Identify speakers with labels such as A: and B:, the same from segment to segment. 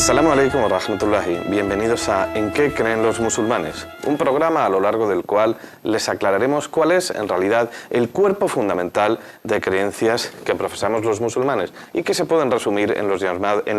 A: Assalamu alaikum wa rahmatullahi. Bienvenidos a ¿En qué creen los musulmanes? Un programa a lo largo del cual les aclararemos cuál es en realidad el cuerpo fundamental de creencias que profesamos los musulmanes y que se pueden resumir en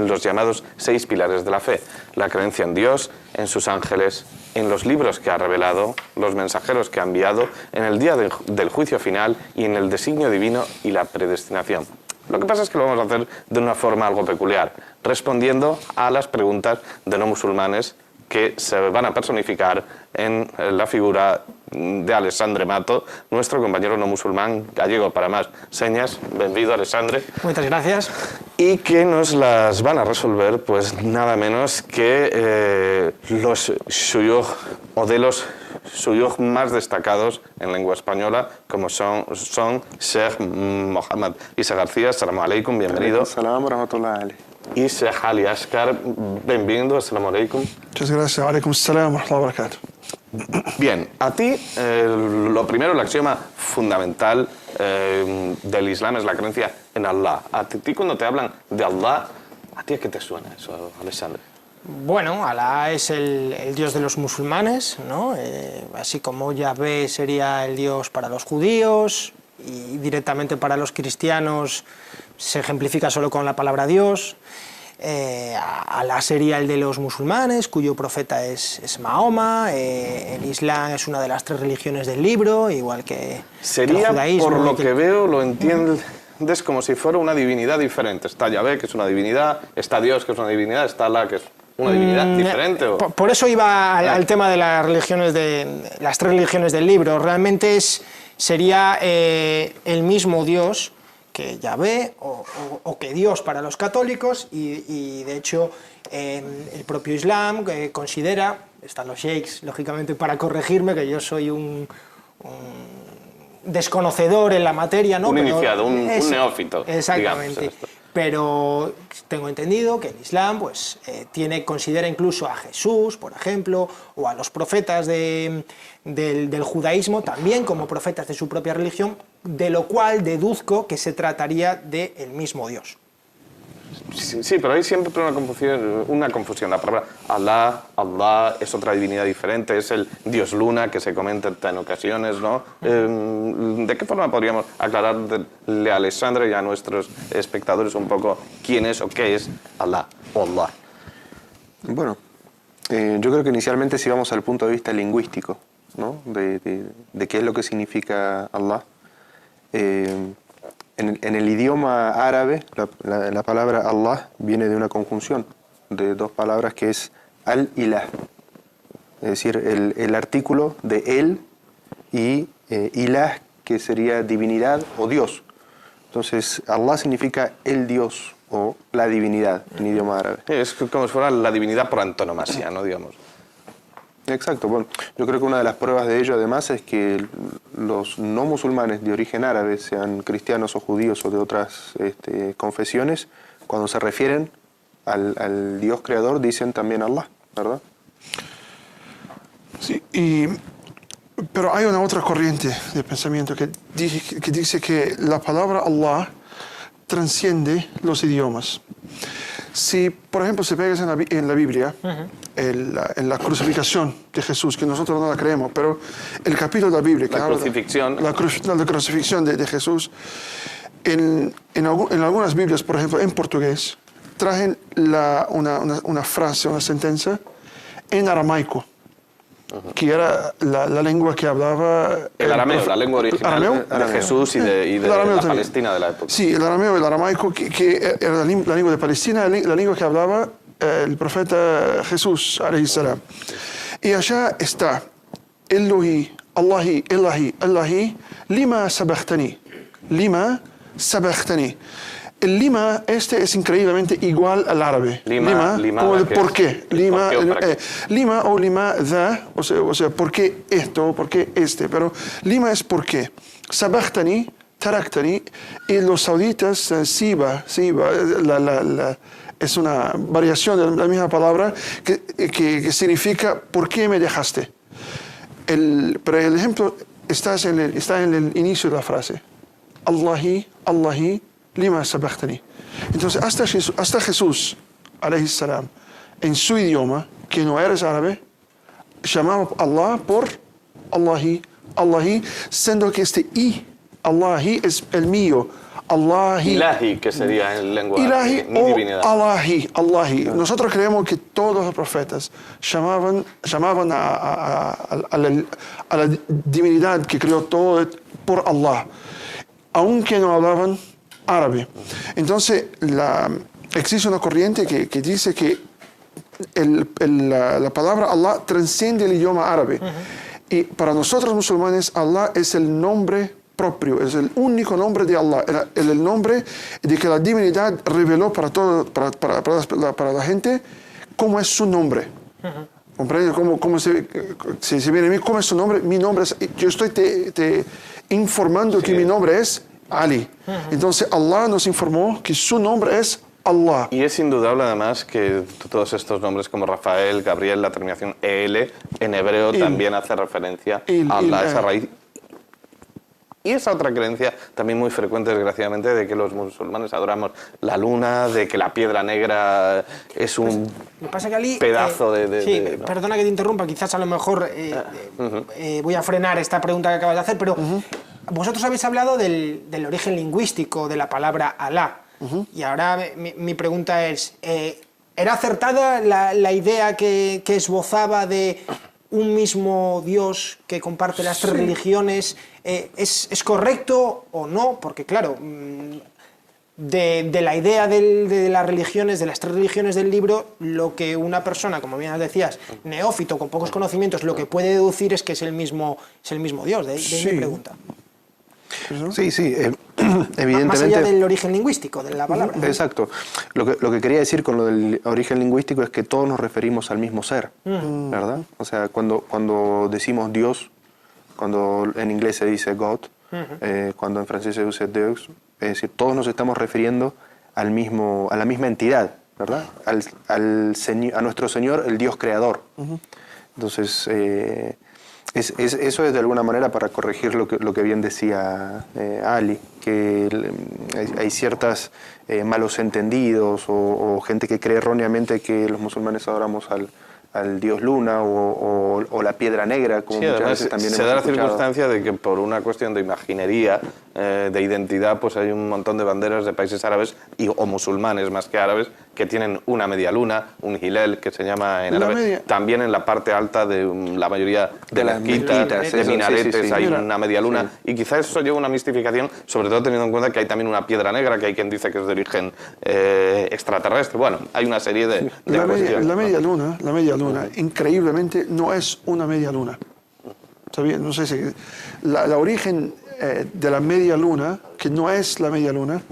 A: los llamados 6 pilares de la fe. La creencia en Dios, en sus ángeles, en los libros que ha revelado, los mensajeros que ha enviado, en el día del juicio final y en el designio divino y la predestinación. Lo que pasa es que lo vamos a hacer de una forma algo peculiar, respondiendo a las preguntas de no musulmanes que se van a personificar en la figura de Alessandre Mato, nuestro compañero no musulmán gallego para más señas. Bienvenido, Alessandre.
B: Muchas gracias.
A: Y que nos las van a resolver, pues nada menos que los shuyukh o de los shuyukh más destacados en lengua española, como son Sheikh Mohammad Isa García. Assalamu alaikum, bienvenido.
C: Assalamu rahmatullahi.
A: Y Sheikh Ali Ashkar, bienvenido. Assalamu alaikum.
C: Muchas gracias. Alaikum assalam wa rahmatullahi wa barakatuh.
A: Bien, a ti lo primero, el axioma fundamental del Islam es la creencia en Allah. A ti cuando te hablan de Allah, ¿a ti a qué te suena eso, Alessandro?
B: Bueno, Alá es el Dios de los musulmanes, ¿no? Así como Yahvé sería el Dios para los judíos y directamente para los cristianos se ejemplifica solo con la palabra Dios. Alá sería el de los musulmanes, cuyo profeta es Mahoma. El Islam es una de las 3 religiones del libro, igual que
A: sería,
B: el judaísmo.
A: Por lo que veo, lo entiendes como si fuera una divinidad diferente. Está Yahvé, que es una divinidad, está Dios, que es una divinidad, está Alá, que es una divinidad diferente. ¿O?
B: Por eso iba al tema de las religiones las 3 religiones del libro. Realmente sería el mismo Dios que Yahvé o que Dios para los católicos y de hecho el propio Islam considera, están los sheikhs lógicamente para corregirme, que yo soy un desconocedor en la materia, ¿no?
A: Un iniciado, un neófito.
B: Exactamente.
A: Digamos,
B: pero tengo entendido que el Islam considera incluso a Jesús, por ejemplo, o a los profetas del judaísmo también como profetas de su propia religión, de lo cual deduzco que se trataría del mismo Dios.
A: Sí, pero hay siempre una confusión. La palabra Allah es otra divinidad diferente, es el Dios Luna que se comenta en ocasiones, ¿no? ¿De qué forma podríamos aclararle a Alessandra y a nuestros espectadores un poco quién es o qué es Allah o Allah?
C: Bueno, yo creo que inicialmente si vamos al punto de vista lingüístico, ¿no? de qué es lo que significa Allah. En el idioma árabe, la palabra Allah viene de una conjunción de 2 palabras que es al-ilah. Es decir, el artículo de él y ilah, que sería divinidad o Dios. Entonces, Allah significa el Dios o la divinidad en idioma árabe.
A: Es como si fuera la divinidad por antonomasia, ¿no? Digamos.
C: Exacto. Bueno, yo creo que una de las pruebas de ello además es que los no musulmanes de origen árabe, sean cristianos o judíos o de otras confesiones, cuando se refieren al Dios creador dicen también Allah, ¿verdad?
D: Sí, pero hay una otra corriente de pensamiento que dice que la palabra Allah transciende los idiomas. Si, por ejemplo, se pegas en la Biblia, en la crucifixión de Jesús, que nosotros no la creemos, pero el capítulo de la Biblia que habla de la crucifixión de Jesús, en algunas Biblias, por ejemplo, en portugués, traen una frase, una sentencia en aramaico, que era la lengua que hablaba...
A: El arameo, la lengua original de Jesús y de la Palestina de la época.
D: Sí, el arameo, el aramaico, que era la lengua de Palestina, la lengua que hablaba el profeta Jesús, alayhi salam. Y allá está, Elohi, Allahi, Elahi, Allahi, lima sabachthani, lima sabachthani. El lima es increíblemente igual al árabe. Lima como de por qué. Lima o lima da, o sea, ¿por qué esto? ¿Por qué este? Pero lima es por qué. Sabachthani, taraktani, y los sauditas, siba, es una variación de la misma palabra que significa ¿por qué me dejaste? Pero el ejemplo está en el inicio de la frase. Allahi, Allahi, lima sabachthani. Entonces, hasta Jesús, alayhi salam, en su idioma, que no eres árabe, llamaba a Allah por Allahi, Allahi, siendo que este I, Allahi, es el mío. Allahi.
A: Ilahi, que sería en lengua
D: Ilahi
A: mi
D: o
A: divinidad.
D: Allahi, Allahi. Nosotros creemos que todos los profetas llamaban a la divinidad que creó todo por Allah, aunque no hablaban árabe. Entonces, existe una corriente que dice que la palabra Allah trasciende el idioma árabe. Y para nosotros musulmanes, Allah es el nombre propio, es el único nombre de Allah, el nombre de que la divinidad reveló para la gente cómo es su nombre. ¿Comprende? Si viene a mí, ¿cómo es su nombre? Mi nombre es, yo estoy te informando que mi nombre es Ali. Entonces Allah nos informó que su nombre es Allah.
A: Y es indudable además que todos estos nombres como Rafael, Gabriel, la terminación EL, en hebreo también hace referencia a Allah, esa raíz. Y esa otra creencia también muy frecuente, desgraciadamente, de que los musulmanes adoramos la luna, de que la piedra negra es un pedazo de...
B: Perdona que te interrumpa, quizás a lo mejor voy a frenar esta pregunta que acabas de hacer, pero vosotros habéis hablado del origen lingüístico de la palabra Alá. Y ahora mi pregunta es, ¿era acertada la idea que esbozaba de un mismo Dios que comparte las tres religiones? ¿Es correcto o no? Porque claro, de la idea de las religiones, de las tres religiones del libro, lo que una persona, como bien decías, neófito, con pocos conocimientos, lo que puede deducir es que es el mismo Dios. De ahí mi pregunta.
C: Sí, evidentemente.
B: Más allá del origen lingüístico de la palabra.
C: Exacto. Lo que quería decir con lo del origen lingüístico es que todos nos referimos al mismo ser, ¿verdad? O sea, cuando decimos Dios, cuando en inglés se dice God, cuando en francés se usa Deus, es decir, todos nos estamos refiriendo a la misma entidad, ¿verdad? A nuestro Señor, el Dios creador. Entonces, eso es de alguna manera para corregir lo que bien decía Ali, que hay ciertos malos entendidos o gente que cree erróneamente que los musulmanes adoramos al dios luna o la piedra negra, como muchas veces también
A: se da la
C: escuchado.
A: circunstancia de que por una cuestión de imaginería, de identidad, pues hay un montón de banderas de países árabes o musulmanes más que árabes que tienen una media luna, un hilel que se llama en árabe, también en la parte alta de la mayoría de las mezquitas, de minaretes, hay una media luna, y quizás eso lleva una mistificación, sobre todo teniendo en cuenta que hay también una piedra negra, que hay quien dice que es de origen extraterrestre. Bueno, hay una serie de cuestiones.
D: La media luna, increíblemente, no es una media luna. ¿Sabía? No sé si la origen de la media luna, que no es la media luna,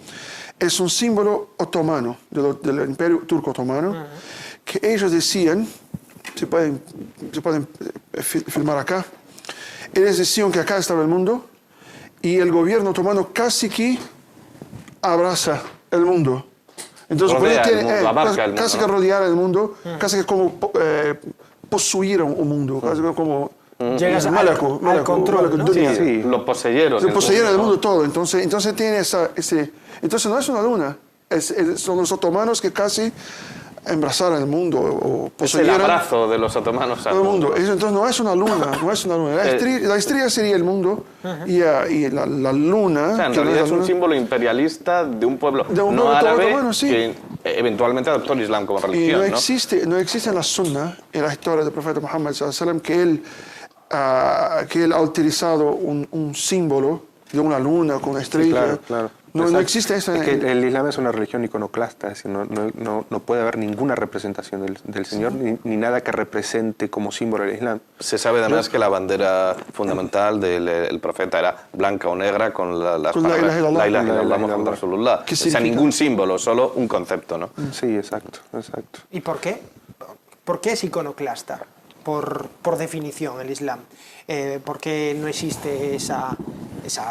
D: es un símbolo otomano, del Imperio Turco Otomano, que ellos decían, se pueden filmar acá, ellos decían que acá estaba el mundo y el gobierno otomano casi que abraza el mundo. Entonces, casi que rodear el mundo, casi que como poseer un mundo, casi que como...
B: Llegas al control, ¿no?
A: Sí, lo poseyeron.
D: Lo poseyeron el mundo todo. Entonces tiene entonces no es una luna, son los otomanos que casi embrazaron el mundo o poseyeron.
A: Es el abrazo de los otomanos
D: todo el mundo. Entonces no es una luna, no es una luna. La estrella sería el mundo y la luna...
A: O sea, en realidad es un símbolo imperialista de un pueblo no árabe otomano, que eventualmente adoptó el Islam como religión.
D: Y no existe en la Sunna, en la historia del profeta Muhammad sallallahu alaihi wasallam, que él ha utilizado un símbolo de una luna con una estrella.
C: Sí, claro.
D: No existe eso.
C: Es que el Islam es una religión iconoclasta, es decir, no puede haber ninguna representación del Señor ni nada que represente como símbolo del Islam.
A: Se sabe además que la bandera fundamental del profeta era blanca o negra con las palabras La ilaha illallah Muhammad Rasulullah. O sea, ningún símbolo, solo un concepto, ¿no?
C: Sí, exacto.
B: ¿Y por qué? ¿Por qué es iconoclasta? Por definición, el Islam. ¿Por qué no existe esa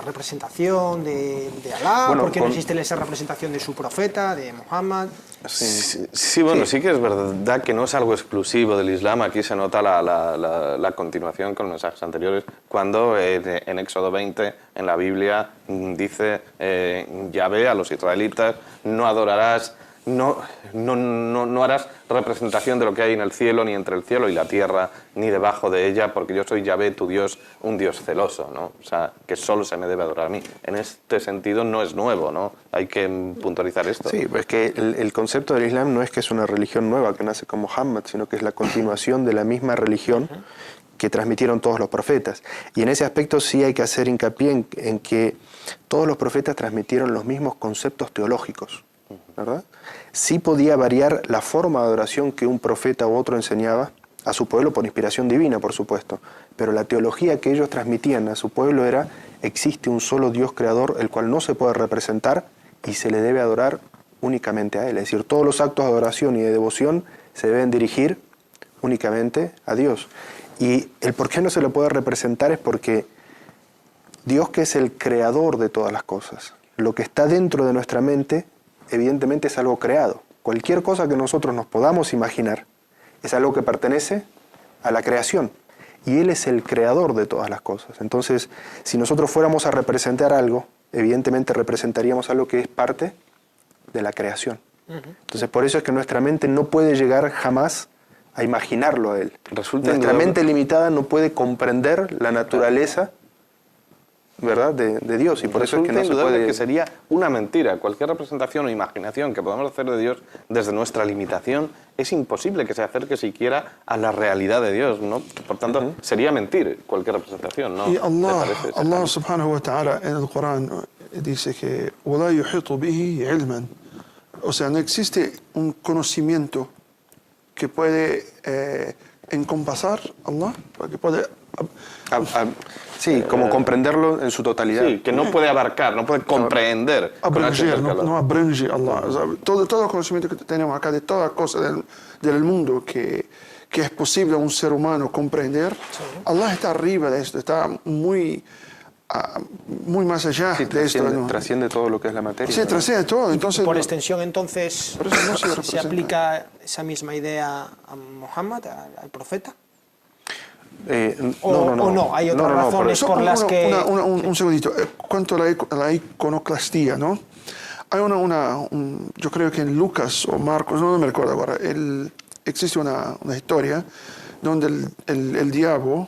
B: representación de Alá? ¿Por qué no existe esa representación de su profeta, de Muhammad?
A: Sí, bueno, sí que es verdad que no es algo exclusivo del Islam. Aquí se nota la continuación con mensajes anteriores, cuando en Éxodo 20, en la Biblia, dice Yahvé a los israelitas: no adorarás no harás representación de lo que hay en el cielo, ni entre el cielo y la tierra, ni debajo de ella, porque yo soy Yahvé, tu Dios, un Dios celoso, ¿no? O sea, que solo se me debe adorar a mí. En este sentido no es nuevo, ¿no? Hay que puntualizar esto.
C: Sí, pues que el concepto del Islam no es que es una religión nueva que nace con Muhammad, sino que es la continuación de la misma religión que transmitieron todos los profetas. Y en ese aspecto sí hay que hacer hincapié en que todos los profetas transmitieron los mismos conceptos teológicos, ¿verdad? Sí podía variar la forma de adoración que un profeta u otro enseñaba a su pueblo por inspiración divina, por supuesto, pero la teología que ellos transmitían a su pueblo era: existe un solo Dios creador, el cual no se puede representar y se le debe adorar únicamente a Él. Es decir, todos los actos de adoración y de devoción se deben dirigir únicamente a Dios. Y el por qué no se le puede representar es porque Dios, que es el creador de todas las cosas, lo que está dentro de nuestra mente, evidentemente es algo creado. Cualquier cosa que nosotros nos podamos imaginar es algo que pertenece a la creación. Y Él es el creador de todas las cosas. Entonces, si nosotros fuéramos a representar algo, evidentemente representaríamos algo que es parte de la creación. Entonces, por eso es que nuestra mente no puede llegar jamás a imaginarlo a Él. Nuestra mente limitada no puede comprender la naturaleza, ¿verdad?, de Dios, y por eso es que no se puede...
A: que sería una mentira. Cualquier representación o imaginación que podamos hacer de Dios desde nuestra limitación es imposible que se acerque siquiera a la realidad de Dios, ¿no? Por tanto, sería mentir cualquier representación, ¿no?
D: Y Allah subhanahu wa ta'ala en el Corán dice que وَلَا يُحِطُ بِهِ عِلْمًا. O sea, no existe un conocimiento que puede encompasar Allah, que puede...
C: Sí, como comprenderlo en su totalidad.
A: Sí, que no puede abarcar, no puede comprehender.
D: No abranger Allah. O sea, todo el conocimiento que tenemos acá de todas las cosas del mundo que es posible a un ser humano comprender, Allah está arriba de esto, está muy más allá de esto. ¿No?
C: Trasciende todo lo que es la materia.
D: Sí, trasciende todo. Entonces,
B: por extensión, entonces, ¿se aplica esa misma idea a Muhammad, al profeta? No, hay otras razones por las que...
D: Un segundito. Cuanto a la iconoclastía, ¿no? Hay yo creo que en Lucas o Marcos, no me recuerdo ahora, existe una historia donde el diablo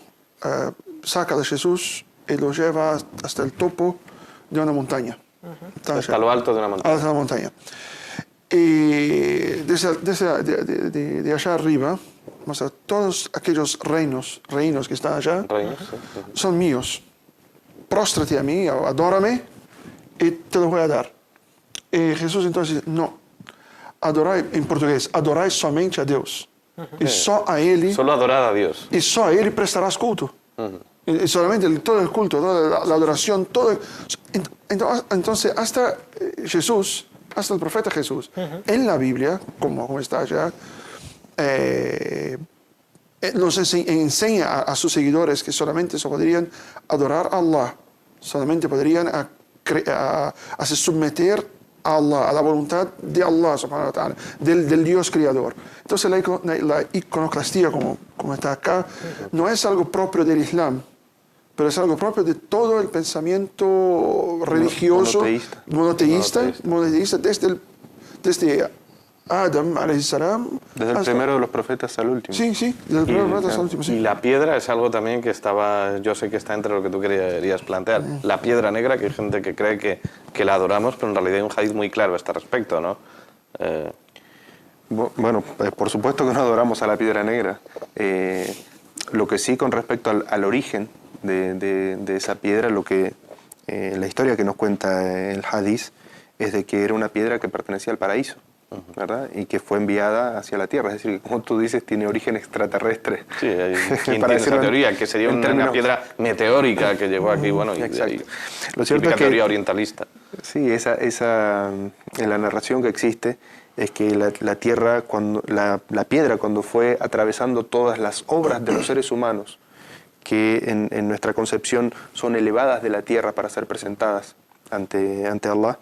D: saca a Jesús y lo lleva hasta el topo de una montaña.
A: Hasta lo alto de una montaña.
D: Hasta la montaña. Y de allá arriba, o sea, todos aquellos reinos que están allá son míos. Próstrate a mí, adórame y te los voy a dar. Y Jesús entonces dice, no, adorai, en portugués, adorai somente a Deus. Y solo a Él.
A: Solo adorar a Dios.
D: Y solo a Él prestarás culto. Y solamente todo el culto, toda la adoración, todo. Entonces, hasta Jesús, hasta el profeta Jesús, en la Biblia, como está allá, nos enseña a sus seguidores que solamente se podrían adorar a Allah, solamente podrían hacer someter a Allah, a la voluntad de Allah, subhanahu wa ta'ala, del Dios creador. Entonces la iconoclastía, como está acá, no es algo propio del Islam, pero es algo propio de todo el pensamiento religioso monoteísta desde Adam, alayhi salam.
C: Desde el primero de los profetas al último.
D: Sí, desde el primero de los profetas al último. Sí.
A: Y la piedra es algo también que yo sé que está entre lo que tú querías plantear. La piedra negra, que hay gente que cree que la adoramos, pero en realidad hay un hadith muy claro a este respecto, ¿no?
C: Bueno, por supuesto que no adoramos a la piedra negra. Lo que sí, con respecto al origen de esa piedra, la historia que nos cuenta el hadith es de que era una piedra que pertenecía al paraíso, ¿verdad? Y que fue enviada hacia la tierra. Es decir, como tú dices, tiene origen extraterrestre.
A: Sí, ¿quién tiene esa teoría? Que sería una piedra meteórica que llegó aquí, bueno,
C: exacto. Lo cierto es que
A: teoría orientalista.
C: Sí, en la narración que existe es que la piedra, cuando fue atravesando todas las obras de los seres humanos, que en nuestra concepción son elevadas de la tierra para ser presentadas ante Allah,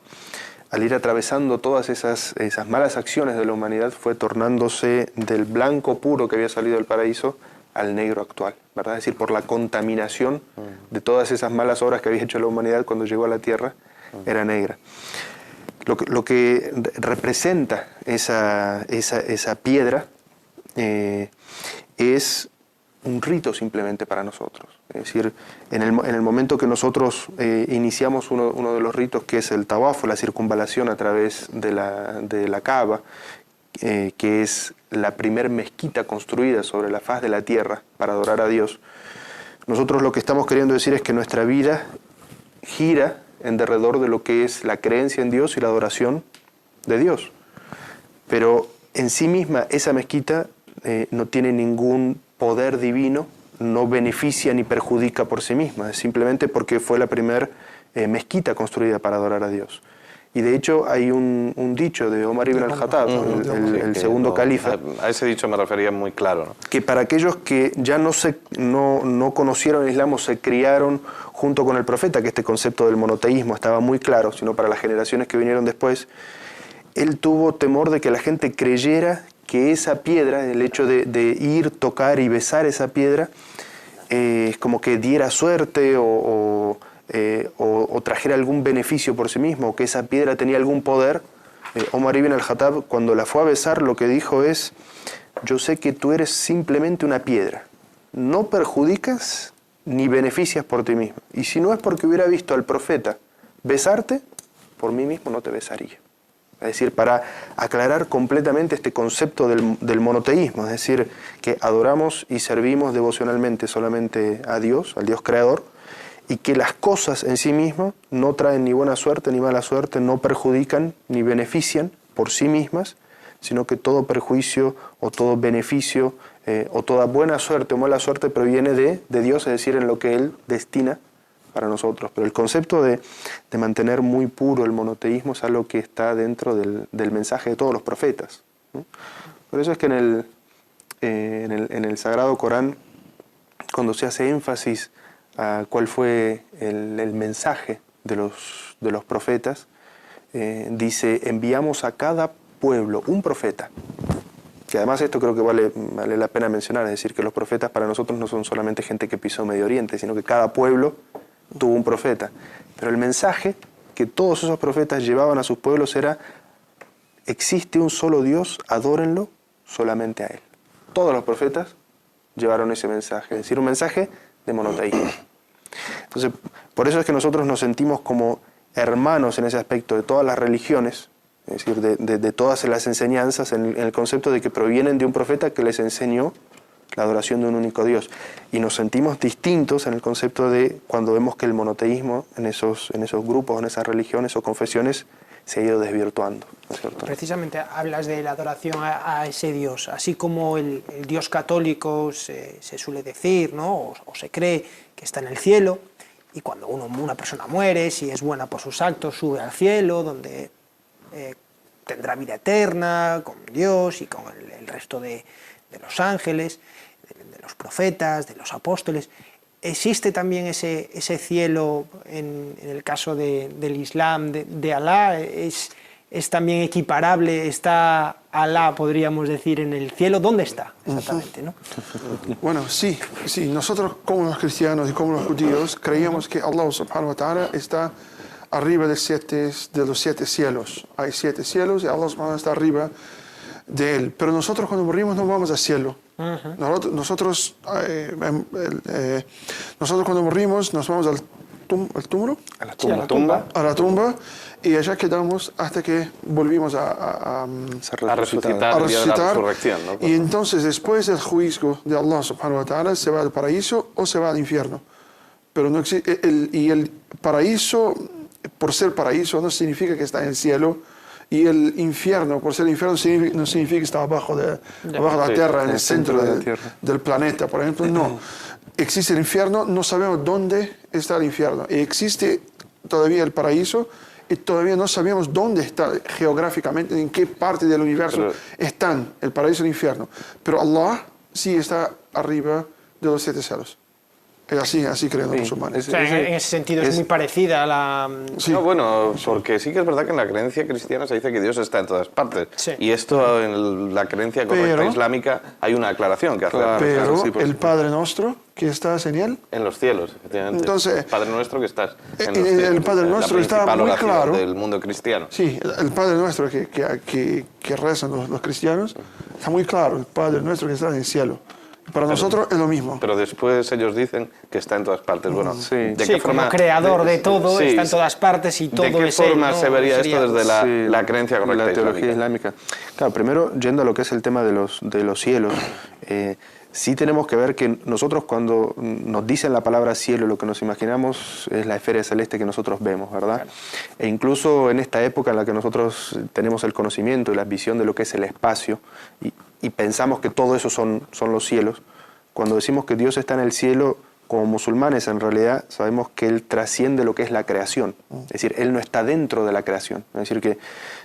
C: al ir atravesando todas esas malas acciones de la humanidad, fue tornándose del blanco puro que había salido del paraíso al negro actual, ¿verdad? Es decir, por la contaminación de todas esas malas obras que había hecho la humanidad cuando llegó a la tierra, era negra. lo que representa esa piedra es un rito simplemente para nosotros. Es decir, en el momento que nosotros iniciamos uno de los ritos, que es el tawaf, la circunvalación a través de la Kaaba, que es la primer mezquita construida sobre la faz de la tierra para adorar a Dios, nosotros lo que estamos queriendo decir es que nuestra vida gira en derredor de lo que es la creencia en Dios y la adoración de Dios. Pero en sí misma esa mezquita no tiene ningún poder divino, no beneficia ni perjudica por sí misma, es simplemente porque fue la primera mezquita construida para adorar a Dios. Y de hecho hay un dicho de Omar ibn al-Khattab, el segundo califa.
A: A ese dicho me refería muy claro, ¿no?
C: Que para aquellos que ya no conocieron el Islam o se criaron junto con el profeta, que este concepto del monoteísmo estaba muy claro, sino para las generaciones que vinieron después, él tuvo temor de que la gente creyera que esa piedra, el hecho de ir, tocar y besar esa piedra, como que diera suerte o trajera algún beneficio por sí mismo, o que esa piedra tenía algún poder. Omar ibn al-Khattab, cuando la fue a besar, lo que dijo es: yo sé que tú eres simplemente una piedra, no perjudicas ni beneficias por ti mismo, y si no es porque hubiera visto al profeta besarte, por mí mismo no te besaría. Es decir, para aclarar completamente este concepto del monoteísmo, es decir, que adoramos y servimos devocionalmente solamente a Dios, al Dios creador, y que las cosas en sí mismas no traen ni buena suerte ni mala suerte, no perjudican ni benefician por sí mismas, sino que todo perjuicio o todo beneficio o toda buena suerte o mala suerte proviene de Dios, es decir, en lo que Él destina para nosotros. Pero el concepto de mantener muy puro el monoteísmo es algo que está dentro del mensaje de todos los profetas, ¿no? Por eso es que en el Sagrado Corán, cuando se hace énfasis a cuál fue el mensaje de los profetas, dice: enviamos a cada pueblo un profeta. Que además esto creo que vale la pena mencionar, es decir, que los profetas para nosotros no son solamente gente que pisó Medio Oriente, sino que cada pueblo tuvo un profeta. Pero el mensaje que todos esos profetas llevaban a sus pueblos era: existe un solo Dios, adórenlo solamente a Él. Todos los profetas llevaron ese mensaje, es decir, un mensaje de monoteísmo. Entonces, por eso es que nosotros nos sentimos como hermanos en ese aspecto de todas las religiones, es decir, de todas las enseñanzas, en el concepto de que provienen de un profeta que les enseñó la adoración de un único Dios. Y nos sentimos distintos en el concepto de cuando vemos que el monoteísmo en esos grupos, en esas religiones o confesiones, se ha ido desvirtuando, ¿no es cierto?
B: Precisamente hablas de la adoración a ese Dios, así como el Dios católico se suele decir, ¿no? o se cree que está en el cielo, y cuando una persona muere, si es buena por sus actos, sube al cielo, donde tendrá vida eterna con Dios y con el resto de los ángeles, de los profetas, de los apóstoles. ¿Existe también ese cielo en el caso del Islam, de Alá? ¿Es también equiparable? ¿Está Alá, podríamos decir, en el cielo? ¿Dónde está exactamente, no?
D: Bueno, sí. Nosotros como los cristianos y como los judíos creíamos que Allah subhanahu wa ta'ala está arriba de los 7 cielos. Hay 7 cielos y Allah subhanahu wa ta'ala está arriba de él. Pero nosotros cuando morimos no vamos al cielo. Nosotros cuando morimos nos vamos al túmulo,
A: A la tumba
D: y allá quedamos hasta que volvimos a
A: resucitar el día de la resurrección, ¿no?
D: Y entonces después del juicio de Allah subhanahu wa ta'ala se va al paraíso o se va al infierno. Pero no existe, el paraíso, por ser paraíso, no significa que está en el cielo. Y el infierno, por ser infierno, no significa que está abajo de la tierra, en el centro del planeta, por ejemplo. No. Existe el infierno, no sabemos dónde está el infierno. Y existe todavía el paraíso, y todavía no sabemos dónde está geográficamente, en qué parte del universo están el paraíso y el infierno. Pero Allah sí está arriba de los 7 cielos. Así creen los musulmanes.
B: O sea, en ese sentido es muy parecida a la...
D: Sí.
A: No, bueno, porque sí que es verdad que en la creencia cristiana se dice que Dios está en todas partes.
B: Sí.
A: Y esto en la creencia correcta
D: Pero-
A: islámica hay una aclaración que hace.
D: Pero
C: sí, por
D: el
C: supuesto.
D: Padre Nuestro, que estás en él,
A: En los cielos, efectivamente.
D: Entonces,
A: Padre nuestro que estás en los
D: el
A: cielos.
D: Padre
A: Es
D: Nuestro está
A: la principal
D: muy
A: oración
D: claro.
A: del mundo cristiano.
D: sí, el Padre Nuestro que rezan los cristianos, está muy claro, el Padre Nuestro que está en el cielo. Para nosotros es lo mismo.
A: Pero después ellos dicen que está en todas partes. Bueno,
C: Sí.
A: ¿de
B: Sí, como creador de todo,
A: sí,
B: está en todas partes y todo
A: ¿De qué
B: es él,
A: forma
B: ¿no?
A: se vería
B: Sería,
A: esto desde
C: Sí,
A: la creencia correcta
C: la teología
A: islámica?
C: islámica. Claro, primero, yendo a lo que es el tema de los cielos, sí tenemos que ver que nosotros cuando nos dicen la palabra cielo, lo que nos imaginamos es la esfera celeste que nosotros vemos, ¿verdad?
B: Claro.
C: E incluso en esta época en la que nosotros tenemos el conocimiento y la visión de lo que es el espacio y pensamos que todo eso son los cielos, cuando decimos que Dios está en el cielo, como musulmanes en realidad sabemos que Él trasciende lo que es la creación. Es decir, Él no está dentro de la creación. Es decir, que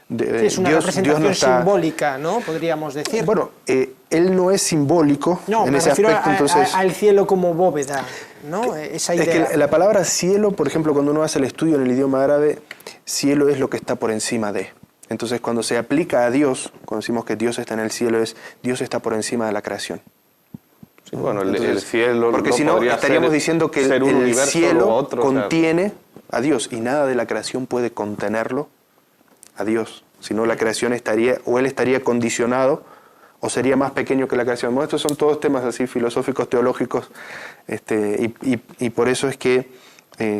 B: Sí, es una representación
C: no está...
B: simbólica, ¿no? Podríamos decir.
C: Bueno, Él no es simbólico
B: no,
C: en
B: me
C: ese
B: refiero
C: aspecto, entonces...
B: al cielo como bóveda, ¿no? Esa
C: Es
B: idea.
C: que la palabra cielo, por ejemplo, cuando uno hace el estudio en el idioma árabe, cielo es lo que está por encima de. Entonces, cuando se aplica a Dios, cuando decimos que Dios está en el cielo, es Dios está por encima de la creación.
A: Sí, bueno, el
C: Entonces,
A: cielo
C: porque
A: no
C: si no,
A: podría
C: estaríamos
A: ser-
C: diciendo que
A: ser un
C: el
A: universo
C: cielo
A: o otro, o sea,
C: contiene a Dios y nada de la creación puede contenerlo a Dios. Si no, la creación estaría, o Él estaría condicionado, o sería más pequeño que la creación. Bueno, estos son todos temas así filosóficos, teológicos, y por eso es que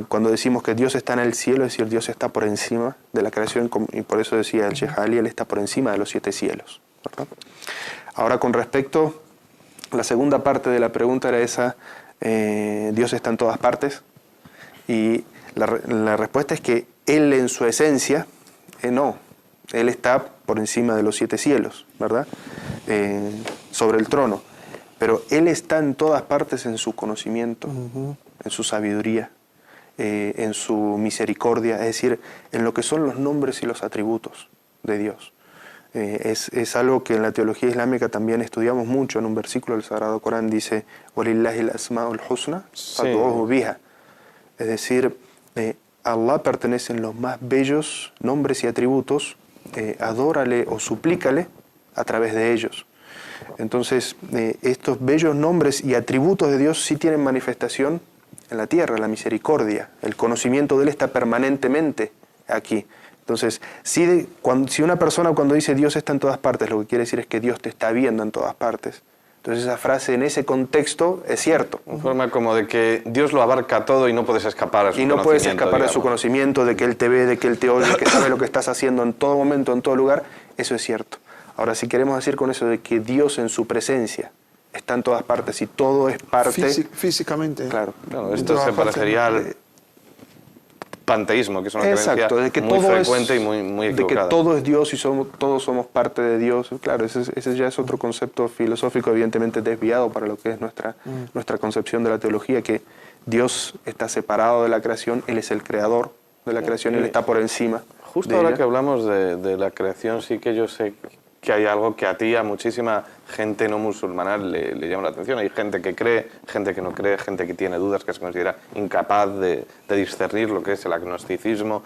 C: cuando decimos que Dios está en el cielo, es decir, Dios está por encima de la creación, y por eso decía el Sheikh Ali, Él está por encima de los 7 cielos, ¿verdad? Ahora, con respecto, la segunda parte de la pregunta era esa, Dios está en todas partes, y la respuesta es que Él en su esencia, no, Él está por encima de los 7 cielos, ¿verdad? Sobre el trono, pero Él está en todas partes en su conocimiento, en su sabiduría, en su misericordia, es decir, en lo que son los nombres y los atributos de Dios. Es algo que en la teología islámica también estudiamos mucho. En un versículo del Sagrado Corán dice وَلِلَّهِ الْأَسْمَاءُ الْحُسْنَى فَادْعُوهُ بِهَا. Es decir, a Allah pertenecen los más bellos nombres y atributos, adórale o suplícale a través de ellos. Entonces, estos bellos nombres y atributos de Dios sí tienen manifestación en la tierra, la misericordia. El conocimiento de Él está permanentemente aquí. Entonces, si una persona cuando dice Dios está en todas partes, lo que quiere decir es que Dios te está viendo en todas partes. Entonces esa frase en ese contexto es cierto.
A: En forma como de que Dios lo abarca todo y no puedes escapar a su
C: Y no puedes escapar de su
A: digamos.
C: conocimiento, de que Él te ve, de que Él te oye, que sabe lo que estás haciendo en todo momento, en todo lugar. Eso es cierto. Ahora, si queremos decir con eso de que Dios en su presencia está en todas partes y todo es parte...
D: Físicamente.
C: Claro.
A: Claro, esto
D: Toda
A: se
D: parte.
A: parecería al panteísmo, que es una
C: Exacto, de que
A: creencia muy
C: todo
A: frecuente
C: es,
A: y muy
C: de que
A: equivocada.
C: todo es Dios y todos somos parte de Dios. Claro, ese ya es otro concepto filosófico evidentemente desviado para lo que es nuestra concepción de la teología, que Dios está separado de la creación, Él es el creador de la creación, Él está por encima.
A: Justo
C: de
A: ahora
C: ella.
A: que hablamos de la creación, sí que yo sé que hay algo que a ti, a muchísima gente no musulmana le llama la atención. Hay gente que cree, gente que no cree, gente que tiene dudas, que se considera incapaz de discernir lo que es el agnosticismo.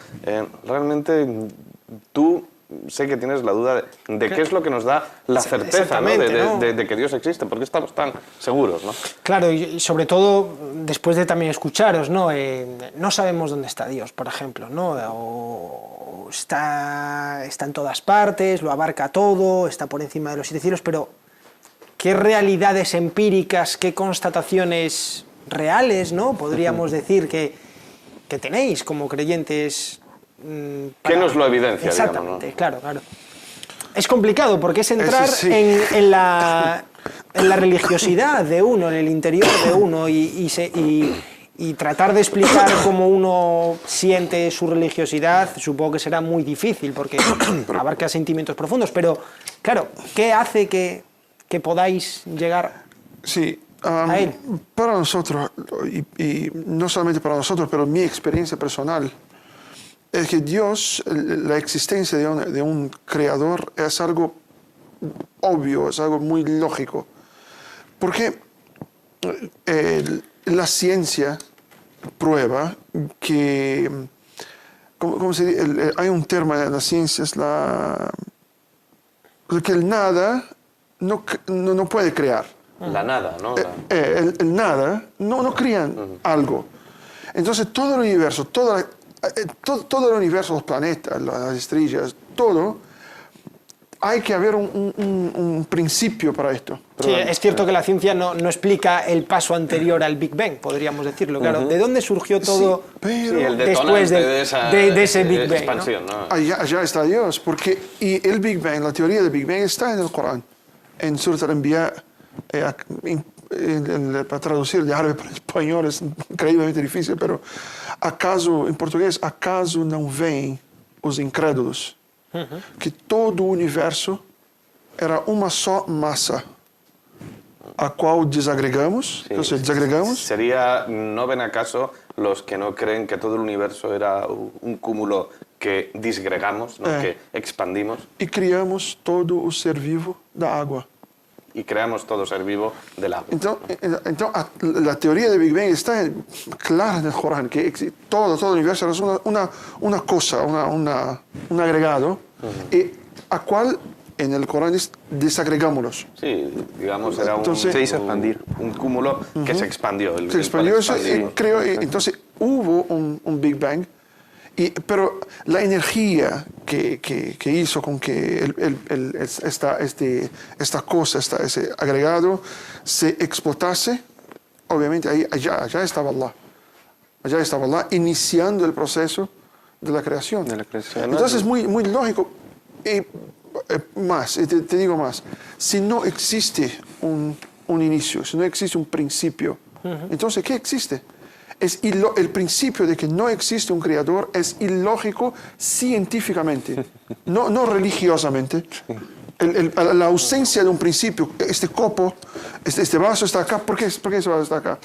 A: Realmente tú sé que tienes la duda de qué es lo que nos da la certeza, ¿no?
B: Exactamente, ¿no?
A: De que Dios existe. ¿Por qué estamos tan seguros, no?
B: Claro, y sobre todo después de también escucharos, ¿no? No sabemos dónde está Dios, por ejemplo, ¿no? O está en todas partes, lo abarca todo, está por encima de los 7 cielos, pero ¿qué realidades empíricas, qué constataciones reales, ¿no? Podríamos decir que tenéis como creyentes.
A: ¿Qué nos lo evidencia,
B: Exactamente,
A: digamos, ¿no?
B: claro. Es complicado porque es entrar
D: Eso sí.
B: en la religiosidad de uno, en el interior de uno y tratar de explicar cómo uno siente su religiosidad, supongo que será muy difícil porque abarca sentimientos profundos, pero claro, ¿qué hace que podáis llegar
D: Sí,
B: a Él?
D: para nosotros, y no solamente para nosotros, pero mi experiencia personal, es que Dios, la existencia de un creador es algo obvio, es algo muy lógico. Porque la ciencia prueba que, ¿cómo se dice? Hay un término en la ciencia, es que el nada no puede crear.
A: La nada, ¿no?
D: El nada no crea algo. Entonces todo el universo, todo el universo, los planetas, las estrellas, todo, hay que haber un principio para esto.
B: Sí, es cierto que la ciencia no explica el paso anterior al Big Bang, podríamos decirlo. Claro, ¿de dónde surgió todo
D: Pero
A: Sí, el
B: después
A: detonante
B: de ese Big Bang?
A: expansión, ¿no?
D: allá está Dios, porque y el Big Bang, la teoría del Big Bang está en el Corán, en Surat al-Anbiya. Para traducir de árabe para español es increíblemente difícil, pero en portugués, acaso não veem os incrédulos que todo o universo era uma só massa, a qual desagregamos,
A: Sí.
D: entonces desagregamos
A: Sería, ¿no ven acaso los que no creen que todo el universo era un cúmulo que disgregamos, ¿no? Que expandimos
D: e criamos todo o ser vivo da água.
A: y creamos todo ser vivo del agua?
D: Entonces, la teoría del Big Bang está clara en el Corán, que todo el universo es una cosa, un agregado, y a cual en el Corán desagregámoslos.
A: Sí, digamos, era
C: Entonces, se hizo expandir.
A: un cúmulo que se expandió.
D: Se expandió eso, entonces hubo un Big Bang, pero la energía que hizo con que esta cosa, ese agregado, se explotase, obviamente allá estaba Allah. Allá estaba Allah iniciando el proceso de la creación. Entonces es muy, muy lógico. Te digo más, si no existe un inicio, si no existe un principio, entonces ¿qué existe? El principio de que no existe un creador es ilógico científicamente, no religiosamente. La ausencia de un principio, este copo, este vaso está acá, ¿por qué ese vaso está acá?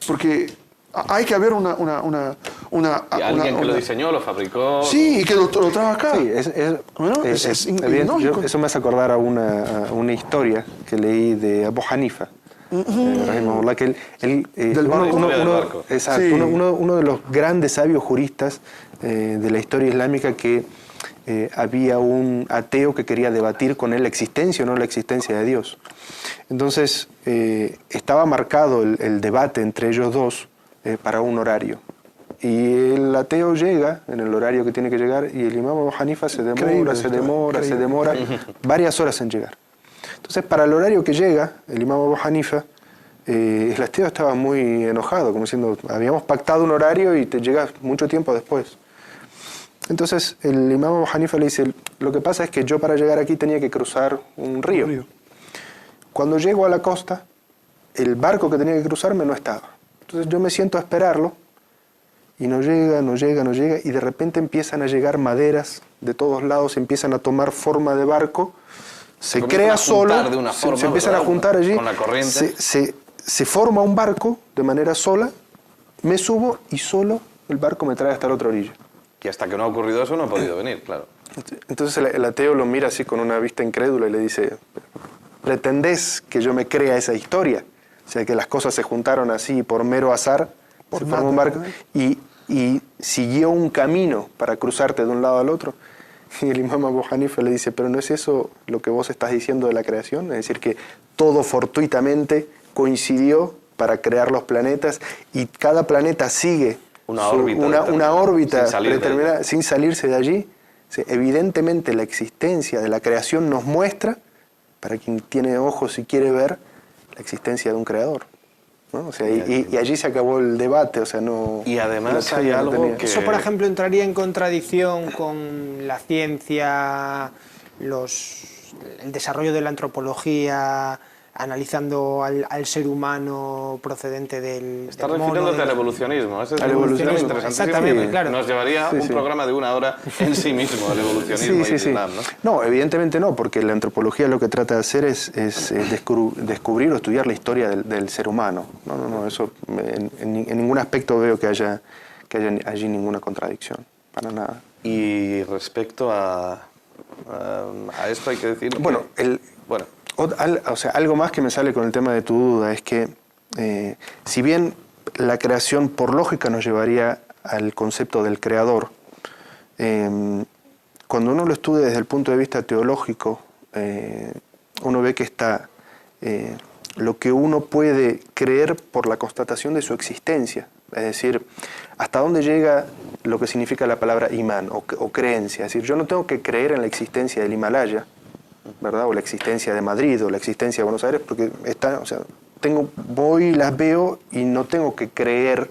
D: Porque hay que haber
A: Y alguien que lo diseñó, lo fabricó.
D: Sí, y que lo trajo acá.
C: Sí,
D: es
C: evidente.
D: ilógico.
C: Eso me hace acordar a una historia que leí de Abu Hanifa. Rahimahullah, que
A: del barco.
C: Exacto,
D: Sí.
C: uno de los grandes sabios juristas de la historia islámica, que había un ateo que quería debatir con él la existencia o no la existencia de Dios. Entonces estaba marcado el debate entre ellos dos para un horario. Y el ateo llega en el horario que tiene que llegar y el imam Abu Hanifa se demora varias horas en llegar. Entonces, para el horario que llega, el imam Abu Hanifa, el ateo estaba muy enojado, como diciendo, habíamos pactado un horario y te llegas mucho tiempo después. Entonces, el imam Abu Hanifa le dice, lo que pasa es que yo para llegar aquí tenía que cruzar un río. Cuando llego a la costa, el barco que tenía que cruzarme no estaba. Entonces yo me siento a esperarlo y no llega, y de repente empiezan a llegar maderas de todos lados, empiezan a tomar forma de barco, se crea solo, se empiezan a juntar allí,
A: con la corriente.
C: Se forma un barco de manera sola, me subo y solo el barco me trae hasta la otra orilla.
A: Y hasta que no ha ocurrido eso no ha podido venir, claro.
C: Entonces el ateo lo mira así con una vista incrédula y le dice, ¿pretendés que yo me crea esa historia? O sea, que las cosas se juntaron así por mero azar, se formó un barco y siguió un camino para cruzarte de un lado al otro. Y el imam Abu Hanifa le dice, pero ¿no es eso lo que vos estás diciendo de la creación? Es decir, que todo fortuitamente coincidió para crear los planetas y cada planeta sigue una órbita predeterminada sin salirse de allí. O sea, evidentemente la existencia de la creación nos muestra, para quien tiene ojos y quiere ver, la existencia de un creador, ¿no? O sea, y allí se acabó el debate, o sea, no...
A: Y además hay algo que...
B: Eso, por ejemplo, entraría en contradicción con la ciencia, el desarrollo de la antropología, analizando al ser humano procedente del
A: Estás
B: mono,
A: refiriéndote al evolucionismo. Ese es
C: al
A: un
C: evolucionismo,
A: tema interesantísimo.
B: exactamente, claro.
A: Nos llevaría un programa de 1 hora en sí mismo, el evolucionismo y el Islam, ¿no?
C: No, evidentemente no, porque la antropología lo que trata de hacer es descubrir o estudiar la historia del ser humano. No, eso en ningún aspecto veo que haya allí ninguna contradicción, para nada.
A: Y respecto a esto hay que decir...
C: Bueno,
A: Bueno.
C: O sea, algo más que me sale con el tema de tu duda es que Si bien la creación por lógica nos llevaría al concepto del creador, cuando uno lo estudia desde el punto de vista teológico, uno ve que está lo que uno puede creer por la constatación de su existencia. Es decir, hasta dónde llega lo que significa la palabra imán o creencia. Es decir, yo no tengo que creer en la existencia del Himalaya, ¿verdad? O la existencia de Madrid o la existencia de Buenos Aires, porque voy y las veo y no tengo que creer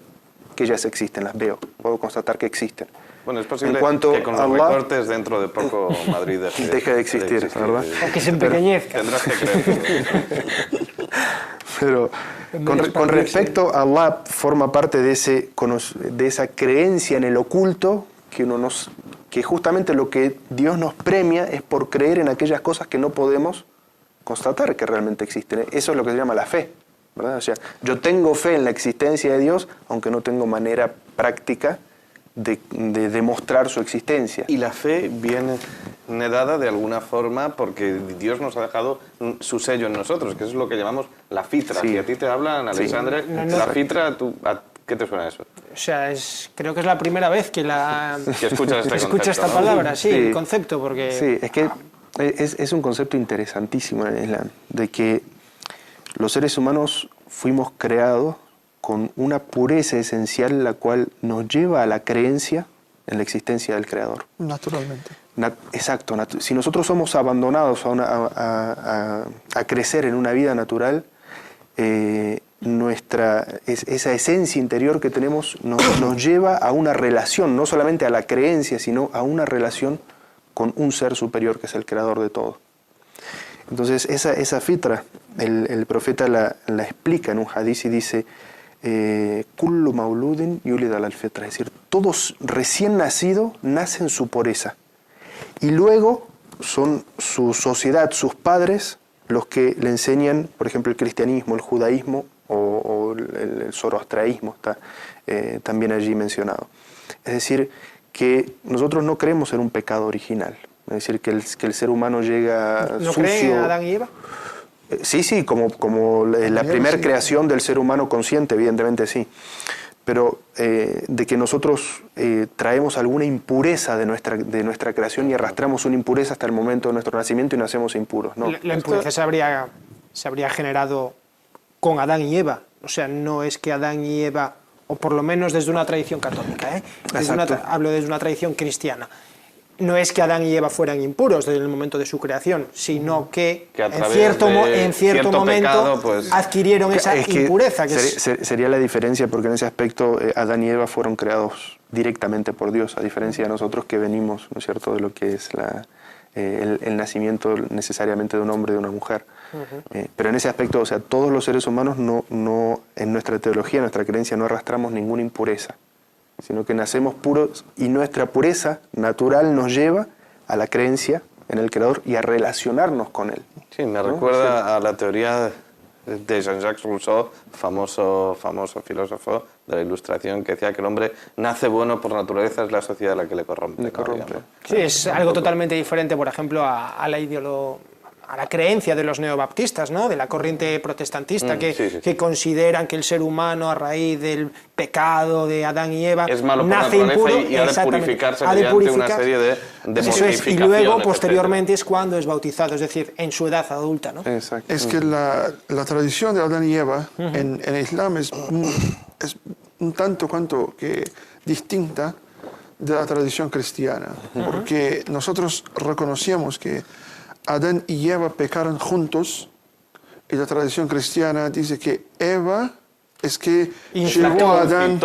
C: que ellas existen, las veo. Puedo constatar que existen.
A: Bueno, es posible
C: en cuanto
A: que con los
C: Allah,
A: recortes dentro de poco Madrid
C: deje de existir, ¿verdad?
B: O que se empequeñezca.
A: Tendrás que creer.
C: Pero con respecto a Allah, forma parte de esa creencia en el oculto que justamente lo que Dios nos premia es por creer en aquellas cosas que no podemos constatar que realmente existen. Eso es lo que se llama la fe, ¿verdad? O sea, yo tengo fe en la existencia de Dios, aunque no tengo manera práctica de demostrar su existencia.
A: Y la fe viene dada de alguna forma porque Dios nos ha dejado su sello en nosotros, que es lo que llamamos la fitra.
C: Sí.
A: Si a ti te hablan, Alexandre,
C: Sí.
A: la fitra, ¿qué te suena eso?
B: O sea, creo que es la primera vez que
A: que escuchas este
B: escucha esta
A: concepto, ¿no?
B: palabra, sí,
C: Sí.
B: el concepto, porque...
C: Sí, es que es un concepto interesantísimo en el Islam, de que los seres humanos fuimos creados con una pureza esencial la cual nos lleva a la creencia en la existencia del Creador.
D: Naturalmente.
C: Exacto. Si nosotros somos abandonados a crecer en una vida natural, esa esencia interior que tenemos nos lleva a una relación, no solamente a la creencia, sino a una relación con un ser superior que es el creador de todo. Entonces esa fitra, el profeta la explica en un hadith y dice: Kullu mauludin yulid al fitra, es decir, todos recién nacidos nacen su pureza. Y luego son su sociedad, sus padres, los que le enseñan, por ejemplo, el cristianismo, el judaísmo o el zoroastraísmo, está también allí mencionado. Es decir, que nosotros no creemos en un pecado original. Es decir, que el ser humano llega
B: ¿No
C: sucio.
B: creen en Adán y Eva?
C: Sí, como la primera creación del ser humano consciente, evidentemente sí. Pero de que nosotros traemos alguna impureza de nuestra creación y arrastramos una impureza hasta el momento de nuestro nacimiento y nacemos impuros, ¿no?
B: La impureza se habría generado con Adán y Eva. O sea, no es que Adán y Eva, o por lo menos desde una tradición católica, hablo desde una tradición cristiana. No es que Adán y Eva fueran impuros desde el momento de su creación, sino que en cierto momento
A: pecado, pues,
B: adquirieron esa impureza.
C: Sería la diferencia, porque en ese aspecto Adán y Eva fueron creados directamente por Dios, a diferencia de nosotros que venimos, ¿no es cierto?, de lo que es el nacimiento necesariamente de un hombre y de una mujer. Pero en ese aspecto, o sea, todos los seres humanos en nuestra teología, en nuestra creencia, no arrastramos ninguna impureza, sino que nacemos puros y nuestra pureza natural nos lleva a la creencia en el Creador y a relacionarnos con Él.
A: Sí, me recuerda a la teoría de Jean-Jacques Rousseau, famoso filósofo de la Ilustración, que decía que el hombre nace bueno por naturaleza, es la sociedad la que le corrompe.
B: Sí, es algo totalmente diferente, por ejemplo, a la creencia de los neobaptistas, ¿no?, de la corriente protestantista, que consideran que el ser humano, a raíz del pecado de Adán y Eva,
A: es malo por
B: nace
A: naturaleza
B: impuro,
A: y ha de purificarse mediante una serie de modificaciones.
B: Y luego, posteriormente, es cuando es bautizado, es decir, en su edad adulta, ¿no?
C: Exacto.
D: Es que la tradición de Adán y Eva en el Islam es un tanto cuanto que distinta de la tradición cristiana, porque nosotros reconocíamos que Adán y Eva pecaron juntos, y la tradición cristiana dice que Eva es que llevó a Adán,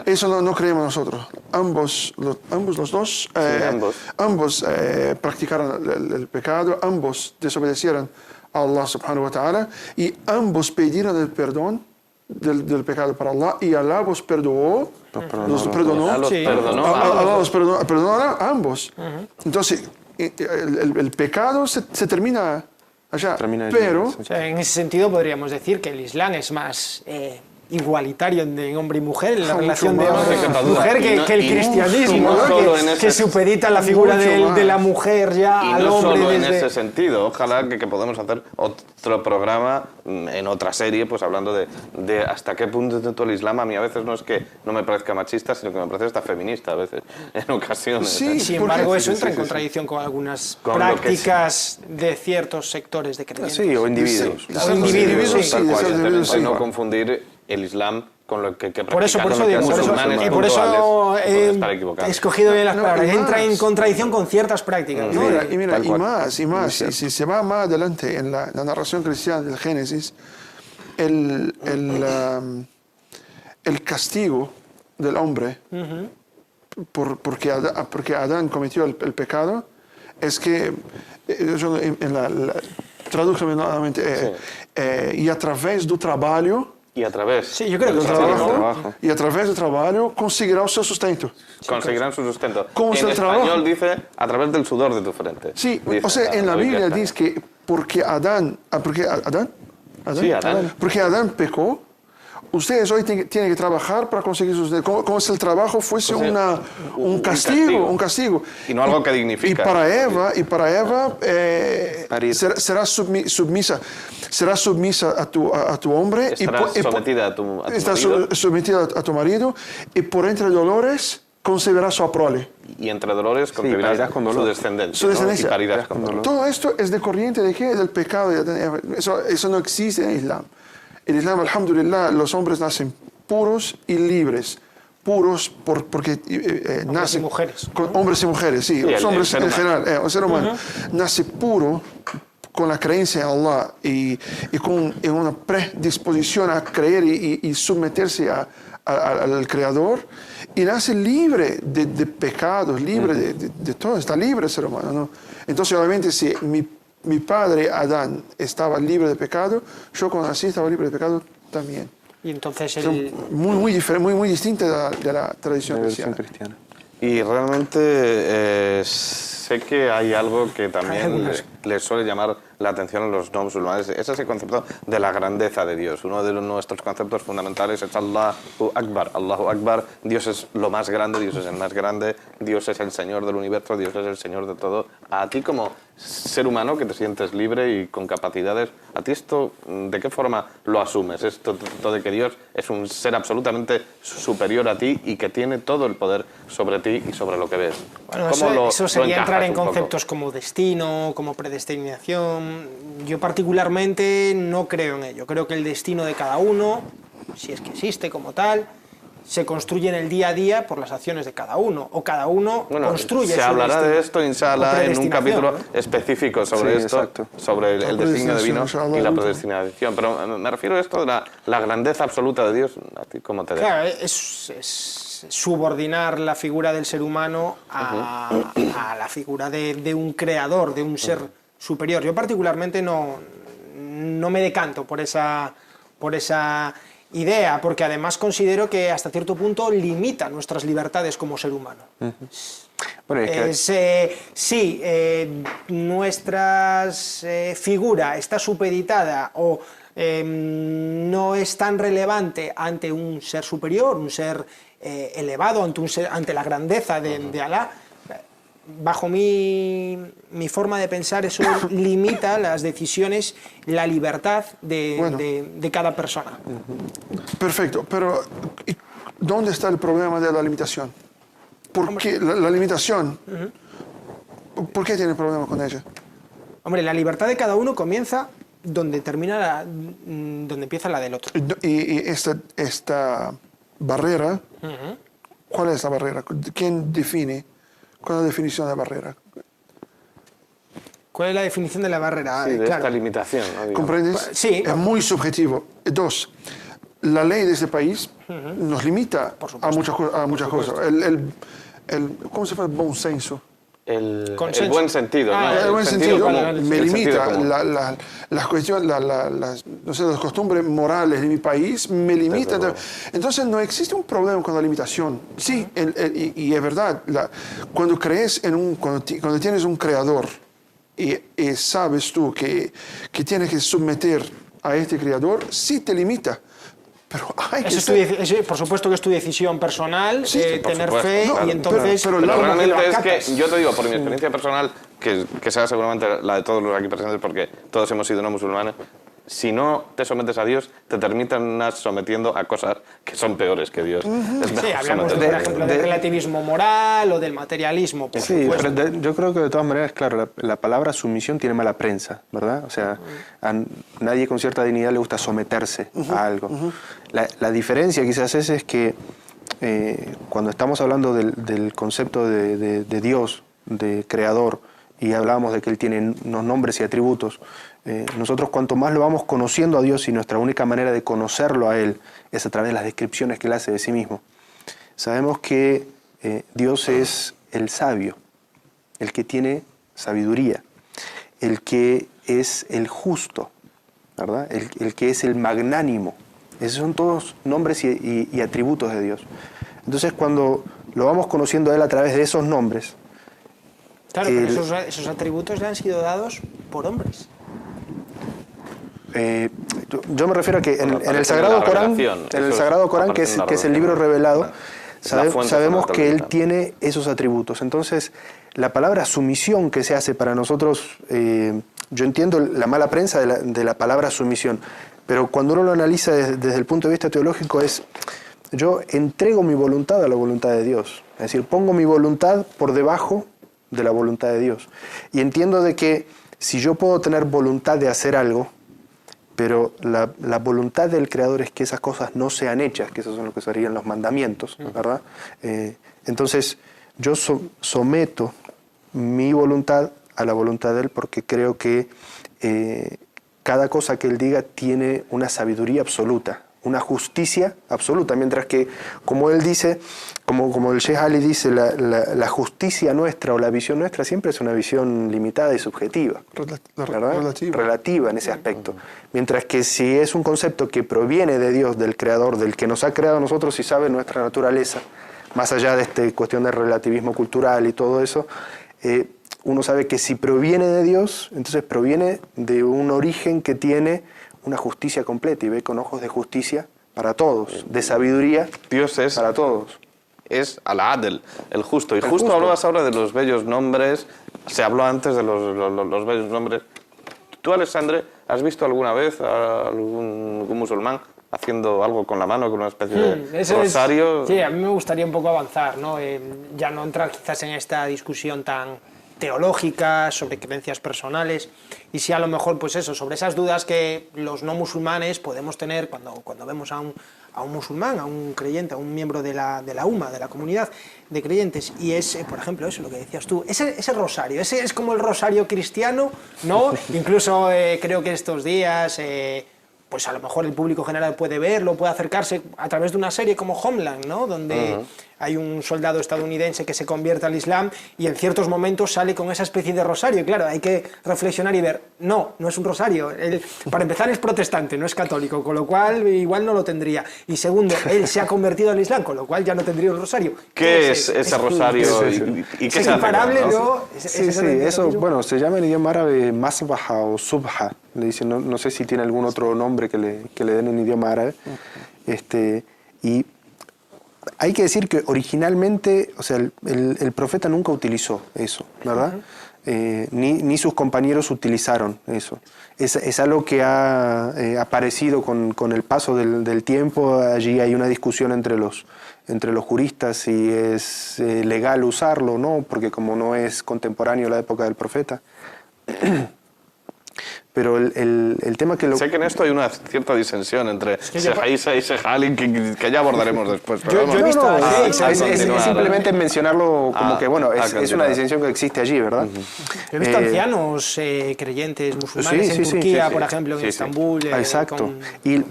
D: eso no creemos nosotros. Ambos los dos practicaron el pecado, ambos desobedecieron a Allah subhanahu wa ta'ala, y ambos pidieron el perdón del pecado para Allah, y Allah los perdonó. Perdonó a ambos. Entonces, el pecado se termina allá.
B: O sea, en ese sentido podríamos decir que el Islam es más igualitario en hombre y mujer, en la
D: Mucho
B: relación de
D: más.
B: hombre-mujer
A: Y no-
B: que el
A: y
B: cristianismo,
A: no
B: ¿no?
A: solo en
B: Que
A: ese-
B: supedita la figura
D: Mucho más.
B: de la mujer ya
A: Y
B: al
A: no
B: hombre
A: solo en
B: desde...
A: ese sentido, ojalá que podamos hacer otro programa en otra serie, pues hablando de hasta qué punto dentro del Islam a mí a veces no es que no me parezca machista, sino que me parece hasta feminista a veces, en ocasiones.
D: Sí,
A: ¿eh?
B: Sin
D: porque-
B: embargo,
D: sí,
B: eso
D: sí,
B: entra
D: sí,
B: en
D: sí.
B: contradicción con algunas
A: Con lo que
B: prácticas de ciertos sectores de creencias.
C: Sí, o individuos.
D: Sí,
B: O individuos, sí.
A: Tal cual,
D: exacto,
A: evidentemente,
D: sí.
A: no confundir el Islam con lo que
B: Por eso
A: practican
B: digo,
A: los musulmanes
B: por eso
A: puntuales, que pueden estar equivocados.
B: he escogido bien las
D: No,
B: palabras.
D: y
B: Entra
D: más.
B: en contradicción con ciertas prácticas. ¿no?
D: Mira,
A: Tal cual.
D: y más, si se va más adelante en la narración cristiana del Génesis, el castigo del hombre porque Adán cometió el pecado es que, yo tradújame nuevamente, y a través del trabajo,
A: Y a través
B: Sí, yo creo que
A: del
B: sí.
A: trabajo
D: e através do trabalho conseguirá o seu sustento.
A: conseguirán su sustento.
D: ¿Cómo es
A: En
D: el trabajo?
A: español dice a través del sudor de tu frente.
D: Sí,
A: Dice
D: o sea, en la Biblia
A: Biblia
D: dice que porque Adán,
A: Sí, Adán.
D: porque Adán pecó, ustedes hoy tienen que trabajar para conseguir su sustento, como si el trabajo fuese
A: Pues,
D: un castigo.
A: Y no algo que dignifica.
D: Y para Eva
C: Parir.
D: será submisa a tu hombre.
A: Estará sometida a tu
D: está
A: marido.
D: sometida a tu marido y por entre dolores concebirá su prole.
A: Y entre dolores concebirás
C: parirás con
A: su
C: dolor.
A: descendencia.
D: Su descendencia.
A: ¿no? Y parirás con dolor.
D: Todo esto es de corriente de qué? Del pecado. Eso no existe en el Islam. En el Islam, alhamdulillah, los hombres nacen puros y libres. Puros porque nacen.
B: y mujeres,
D: Con hombres y mujeres, sí.
A: el
D: los hombres
A: ser
D: en
A: humano.
D: general. El ser humano nace puro con la creencia en Allah y con una predisposición a creer y someterse al Creador, y nace libre de pecados, libre de todo, está libre el ser humano, ¿no? Entonces, obviamente, si mi padre Adán estaba libre de pecado, yo cuando nací estaba libre de pecado también.
B: Y entonces
D: Son muy diferente, muy distinta de la tradición
C: La versión
D: cristiana.
C: cristiana.
A: Y realmente sé que hay algo que
B: Hay
A: también
B: algunas.
A: les suele llamar la atención a los no musulmanes. Es ese concepto de la grandeza de Dios. Uno de nuestros conceptos fundamentales es Allahu Akbar. Allahu Akbar, Dios es lo más grande, Dios es el más grande, Dios es el Señor del universo, Dios es el Señor de todo. A ti como ser humano que te sientes libre y con capacidades, ¿a ti esto de qué forma lo asumes? Esto de que Dios es un ser absolutamente superior a ti y que tiene todo el poder sobre ti y sobre lo que ves.
B: Bueno,
A: ¿Cómo
B: eso sería
A: encajas
B: entrar en
A: un poco?
B: conceptos como destino, como predestinación. Yo particularmente no creo en ello. Creo que el destino de cada uno, si es que existe como tal, se construye en el día a día por las acciones de cada uno, o cada uno
A: Bueno,
B: construye
A: se
B: su
A: hablará
B: destino.
A: de esto,
B: O
A: inshallah, en un
B: predestinación,
A: capítulo
B: ¿no?
A: específico sobre
C: Sí,
A: esto,
C: exacto.
A: sobre el
D: La
A: destino divino
D: predestinación,
A: y la
D: inshallah.
A: predestinación. Pero me refiero a esto de la grandeza absoluta de Dios. ¿A ti cómo te
B: Claro, es subordinar la figura del ser humano a la figura de un creador, de un ser superior. Yo particularmente no me decanto por esa idea, porque además considero que hasta cierto punto limita nuestras libertades como ser humano.
C: Bueno, es que
B: Nuestra figura está supeditada o no es tan relevante ante un ser superior, un ser elevado, ante la grandeza de Alá. Bajo mi forma de pensar, eso limita las decisiones, la libertad de cada persona.
D: Perfecto, pero ¿y dónde está el problema de la limitación? ¿Por qué la limitación? ¿Por qué tiene problema con ella?
B: Hombre, la libertad de cada uno comienza donde donde empieza la del otro.
D: Y esta barrera, ¿cuál es la barrera? ¿Quién define? ¿Cuál es la definición de la barrera?
B: ¿Cuál es la definición de la barrera?
A: Sí, de
B: Claro.
A: esta limitación, ¿no? Digamos.
D: ¿Comprendes?
B: Sí.
D: Es muy subjetivo. Dos, la ley de este país nos limita a muchas cosas. ¿Cómo se llama? El buen senso.
A: El
B: Consenso.
A: buen sentido, ¿no?
D: El buen sentido
A: común,
B: vale,
D: me
A: el sentido
D: limita
A: común.
D: las cuestiones, no sé, las costumbres morales de mi país, me limita.
A: luego.
D: Entonces no existe un problema con la limitación. Sí, y es verdad, cuando crees cuando tienes un creador y sabes tú que tienes que someter a este creador, sí te limita. Pero hay que
B: Eso es por supuesto que es tu decisión personal,
A: por
B: tener
A: supuesto,
B: fe,
A: claro.
B: y entonces...
D: Pero
A: Pero
D: ¿cómo
A: realmente
B: lo
A: es
B: acatas?
A: que, yo te digo, por mi experiencia personal, que sea seguramente la de todos los aquí presentes, porque todos hemos sido no musulmanes, si no te sometes a Dios, te terminas sometiendo a cosas que son peores que Dios. Es mejor
B: Sí, hablamos, por
A: someterte.
B: ejemplo, del relativismo moral o del materialismo, por
C: Sí,
B: supuesto.
C: pero yo creo que de todas maneras, claro, la palabra sumisión tiene mala prensa, ¿verdad? O sea, a nadie con cierta dignidad le gusta someterse a algo. La diferencia quizás es que cuando estamos hablando del concepto de Dios, de creador, y hablábamos de que Él tiene unos nombres y atributos, nosotros cuanto más lo vamos conociendo a Dios, y nuestra única manera de conocerlo a Él es a través de las descripciones que Él hace de sí mismo, sabemos que Dios es el sabio, el que tiene sabiduría, el que es el justo, ¿verdad? El que es el magnánimo. Esos son todos nombres y atributos de Dios. Entonces, cuando lo vamos conociendo a Él a través de esos nombres,
B: Claro, pero esos atributos le han sido dados por hombres.
C: yo me refiero a que en el
A: aparece
C: Sagrado
A: en la
C: Corán,
A: revelación,
C: en el
A: eso
C: Sagrado Corán, que
A: aparece en la
C: es el
A: revelación.
C: libro revelado,
A: Es la fuente
C: sabemos
A: fundamental
C: que
A: del
C: Él
A: Islam.
C: tiene esos atributos. Entonces, la palabra sumisión que se hace para nosotros, yo entiendo la mala prensa de la palabra sumisión, pero cuando uno lo analiza desde el punto de vista teológico es, yo entrego mi voluntad a la voluntad de Dios. Es decir, pongo mi voluntad por debajo de la voluntad de Dios. Y entiendo de que si yo puedo tener voluntad de hacer algo, pero la voluntad del Creador es que esas cosas no sean hechas, que esos son lo que serían los mandamientos, ¿verdad? Entonces, yo someto mi voluntad a la voluntad de Él porque creo que cada cosa que Él diga tiene una sabiduría absoluta, una justicia absoluta, mientras que, como Él dice, como el Sheikh Ali dice, la justicia nuestra o la visión nuestra siempre es una visión limitada y subjetiva, ¿verdad? Relativa en ese aspecto. Mientras que si es un concepto que proviene de Dios, del Creador, del que nos ha creado a nosotros y sabe nuestra naturaleza, más allá de esta cuestión del relativismo cultural y todo eso, uno sabe que si proviene de Dios, entonces proviene de un origen que tiene una justicia completa y ve con ojos de justicia para todos, de sabiduría
A: Dios es
C: para todos.
A: Es Al-Adel, el justo. Y
C: El
A: justo
C: justo.
A: hablabas ahora de los bellos nombres, se habló antes de los bellos nombres. ¿Tú, Alexandre, has visto alguna vez a algún musulmán haciendo algo con la mano, con una especie de
B: Eso
A: rosario?
B: sí, a mí me gustaría un poco avanzar, ¿no? Ya no entrar quizás en esta discusión tan teológica, sobre creencias personales, y sí a lo mejor, pues eso, sobre esas dudas que los no musulmanes podemos tener cuando vemos a un musulmán, a un creyente, a un miembro de la UMA, de la comunidad de creyentes, y es, por ejemplo, eso, lo que decías tú, ese rosario, ese es como el rosario cristiano, ¿no? Incluso creo que estos días... pues a lo mejor el público general puede verlo, puede acercarse a través de una serie como Homeland, ¿no? Donde hay un soldado estadounidense que se convierte al Islam y en ciertos momentos sale con esa especie de rosario. Y claro, hay que reflexionar y ver, no es un rosario. Él, para empezar, es protestante, no es católico, con lo cual igual no lo tendría. Y segundo, él se ha convertido al Islam, con lo cual ya no tendría un rosario.
A: ¿Qué es ese rosario?
C: Sí.
A: ¿Y qué
B: es
A: se hace?
B: imparable,
A: ¿No?
B: ¿no?
C: Sí, eso, bueno, se llama en idioma árabe masbaha o subha, le dicen, no sé si tiene algún otro nombre que le den en idioma árabe. Y hay que decir que originalmente, o sea, el profeta nunca utilizó eso, ¿verdad? Ni sus compañeros utilizaron eso. Es algo que ha aparecido con el paso del tiempo. Allí hay una discusión entre los juristas si es legal usarlo o no, porque como no es contemporáneo a la época del profeta. Pero el tema que
A: Sé que en esto hay una cierta disensión entre Sheikh Isa y Sheikh Ali que ya abordaremos después. Pero
B: Yo he visto
C: es simplemente mencionarlo como que, bueno, es una
A: continuar.
C: disensión que existe allí, ¿verdad?
B: Yo he visto ancianos creyentes musulmanes en Turquía, por ejemplo, en Estambul.
C: Exacto.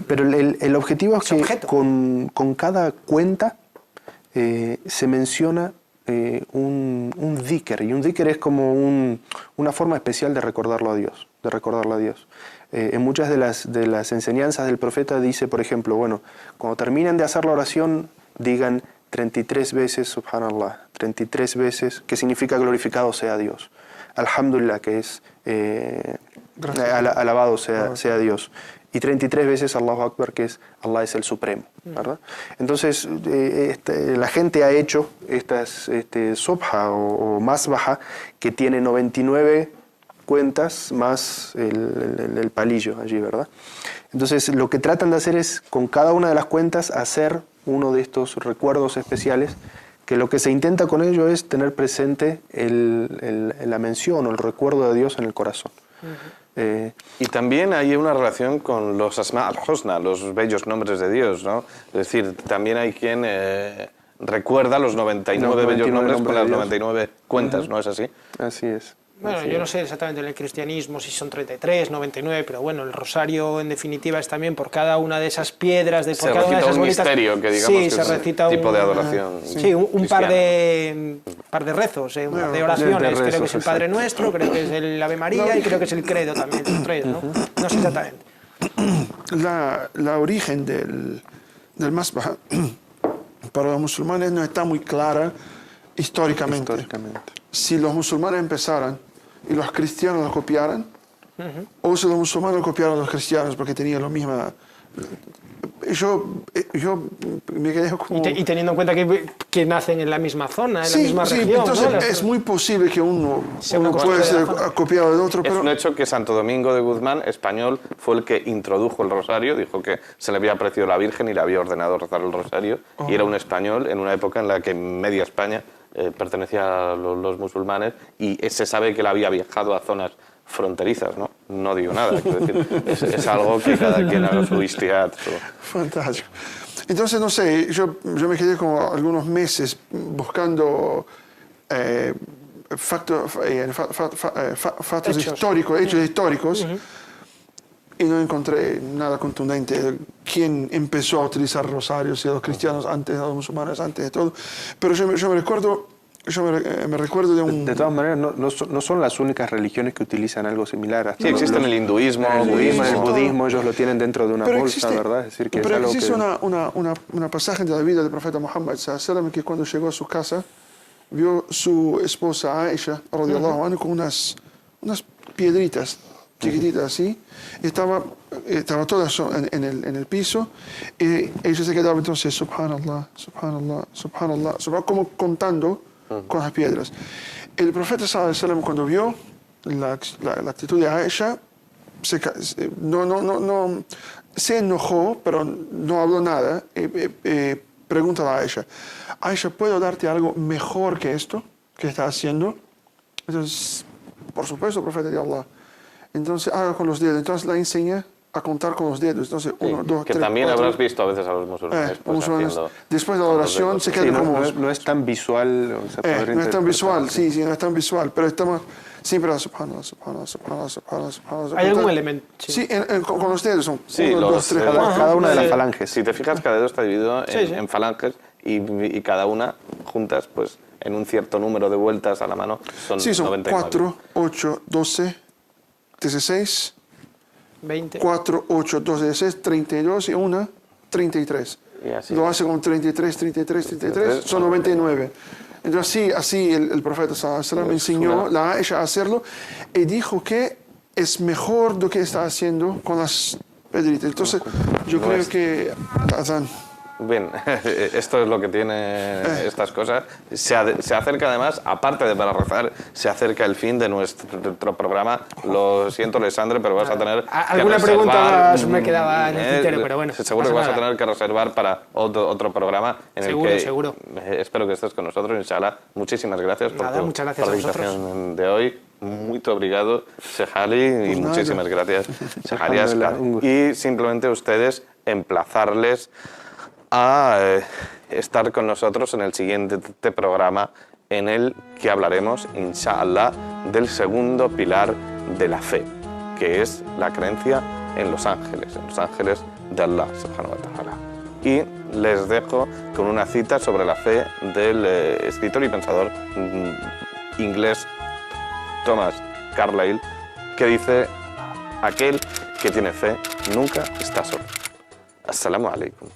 C: Pero el objetivo es que con cada cuenta se menciona un dhikr, y un dhikr es como una forma especial de recordarlo a Dios. En muchas de las enseñanzas del profeta dice, por ejemplo, bueno, cuando terminen de hacer la oración, digan 33 veces Subhanallah, 33 veces, que significa glorificado sea Dios. Alhamdulillah, que es alabado sea Dios. y 33 veces Allahu Akbar, que es Allah es el Supremo, ¿verdad? Entonces, la gente ha hecho estas subha o masbaha que tiene 99 cuentas más el palillo allí, ¿verdad? Entonces, lo que tratan de hacer es, con cada una de las cuentas, hacer uno de estos recuerdos especiales, que lo que se intenta con ello es tener presente la mención o el recuerdo de Dios en el corazón.
A: Y también hay una relación con los Asma al-Husna, los bellos nombres de Dios, ¿no? Es decir, también hay quien recuerda los 99 bellos nombres con las 99 cuentas, ¿no es así?
C: Así es.
B: Bueno, yo no sé exactamente en el cristianismo si son 33, 99, pero bueno, el rosario en definitiva es también por cada una de esas piedras, por cada una de esas bolitas. Se recita un misterio,
A: que digamos
B: sí,
A: que
B: se recita
A: un tipo de adoración.
B: Sí, un par de rezos, de oraciones. Creo que es el Padre Nuestro, creo que es el Ave María y creo que es el Credo también, los tres, ¿no? No sé exactamente.
D: La origen del masbah para los musulmanes no está muy clara históricamente. Si los musulmanes empezaran y los cristianos lo copiaran, o si los musulmanes copiaron a los cristianos porque tenían la misma... Yo me quedé como...
B: Y teniendo en cuenta que nacen en la misma zona, en la misma región.
D: Sí, entonces
B: ¿no?
D: es muy posible que uno puede ser copiado del otro,
A: pero... Es un hecho que Santo Domingo de Guzmán, español, fue el que introdujo el rosario, dijo que se le había aparecido la Virgen y le había ordenado rezar el rosario, y era un español en una época en la que media España pertenecía a los musulmanes, y se sabe que él había viajado a zonas fronterizas, ¿no? No digo nada, quiero decir, es algo que cada quien haga su ijtihad.
D: Fantástico. Entonces, no sé, yo me quedé como algunos meses buscando fatos históricos, hechos históricos, y no encontré nada contundente de quién empezó a utilizar rosarios, si a los cristianos antes, a los musulmanes antes de todo. Pero yo me recuerdo de un...
C: De todas maneras, no son las únicas religiones que utilizan algo similar.
A: Sí, existen el hinduismo,
C: el budismo, ellos lo tienen dentro de una bolsa, ¿verdad? Es decir, que
D: pero
C: es algo
D: existe
C: que...
D: una pasaje de la vida del profeta Muhammad, que cuando llegó a su casa, vio su esposa Aisha, radiyallahu anha, con unas piedritas chiquititas así, estaba todas en el piso, y ella se quedaba entonces, subhanallah, subhanallah, subhanallah, como contando con las piedras. El profeta sallallahu alaihi wasallam, cuando vio la actitud de Aisha, se enojó, pero no habló nada. Pregunta a Aisha, Aisha, ¿puedo darte algo mejor que esto que está haciendo? Entonces, por supuesto, profeta de Allah. Entonces, haga con los dedos. Entonces la enseña a contar con los dedos. Entonces, 1, 2, 3,
A: que también 4. Habrás visto a veces a los musulmanes.
D: Después de la oración se queda como...
C: No es tan visual.
D: No es tan visual, no es tan visual, pero estamos siempre a subhanallah, subhanallah, subhanallah, subhanallah, subhanallah.
B: ¿Hay algún elemento?
D: Sí, con los dedos son 1, 2, 3.
C: Cada una de las falanges.
A: Si te fijas, cada dedo está dividido en falanges y cada una juntas, pues en un cierto número de vueltas a la mano son 99.
D: 4, 8, 12, 16...
B: 20.
D: 4, 8, 2, 16, 32 y 1, 33. Lo hace con 33, 33, 33, son 99. Entonces así el profeta sallallahu alaihi wasallam enseñó a Aisha a hacerlo y dijo que es mejor lo que está haciendo con las pedritas. Entonces yo creo que Adán.
A: Bien, esto es lo que tiene estas cosas. Se acerca además, aparte de para rezar, se acerca el fin de nuestro programa. Lo siento, Alessandre, pero vas a tener que
B: alguna
A: reservar,
B: pregunta me quedaba en el tintero, pero bueno.
A: Seguro que vas a tener que reservar para otro programa en el que
B: seguro.
A: Espero que estés con nosotros, inshallah. Muchísimas gracias por tu participación de hoy. Muy obrigado, Shehali, y muchísimas gracias, Shehali Asghar. Y simplemente ustedes emplazarles a estar con nosotros en el siguiente programa en el que hablaremos, inshallah, del segundo pilar de la fe, que es la creencia en los ángeles de Allah subhanahu wa ta'ala. Y les dejo con una cita sobre la fe del escritor y pensador inglés Thomas Carlyle, que dice: aquel que tiene fe nunca está solo. Assalamu alaikum.